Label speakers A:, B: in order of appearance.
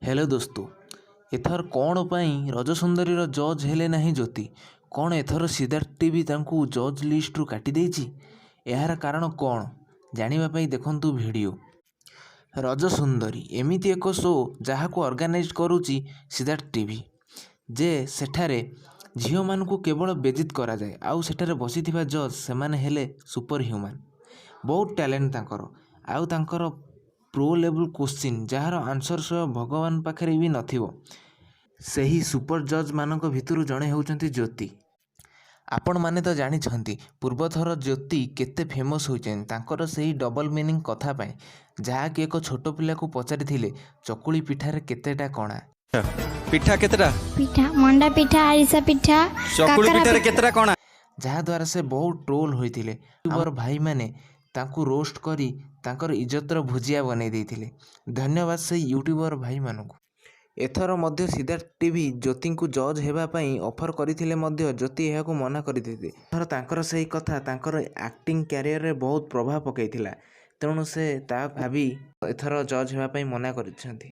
A: Hello दोस्तों, एथर कौन पाई रजसुंदरी जज हेले नहीं ज्योति कौन एथर सिद्धार्थ टीवी तांकू जज लिस्ट रु काटी देछि। यार कारण कौन जानिबा देखंतु वीडियो। रजसुंदरी एमिति एक शो जहाको ऑर्गेनाइज करुची सिद्धार्थ टीवी जे सेठारे झील मानू केवल बेजित करा जाए आउ सेठारे बसीथिबा जज से माने हेले सुपर ह्यूमन। बहुत टैलेंट तांकर आउ तांकर pro level question jar answer स्वयं भगवान पाखे भी नथिबो। सही सुपर जज मानक भितरु जड़े होउचंती ज्योति। आपण माने तो जानिछंती पूर्वथर ज्योति केते फेमस होइचें तांकर सही डबल मीनिंग कथा पाए जहा कि एक छोट पिला को पचारि थिले चकुली पिठारे केतेटा कणा।
B: पिठा केतेटा
C: पिठा मंडा पिठा आरिसा पिठा
B: चकुली पिठारे केतेटा कणा
A: जहा द्वारा से बहुत ट्रोल होइथिले। यूट्यूबर भाई माने तांकू रोस्ट करी तांकर इज्जतर भुजिया बनै देइथिले। धन्यवाद से यूट्यूबर भाई मानकू। एथर मध्य सिद्धार्थ टीवी ज्योति को जज हेबा पई ऑफर करथिले मध्य ज्योति एहाकू मना करथिले। एथर तांकर सही कथा तांकर एक्टिंग कैरियर रे बहुत प्रभाव पकैथिला, तेणु से ता भाबी एथर जज हेबा पई मना करछंती।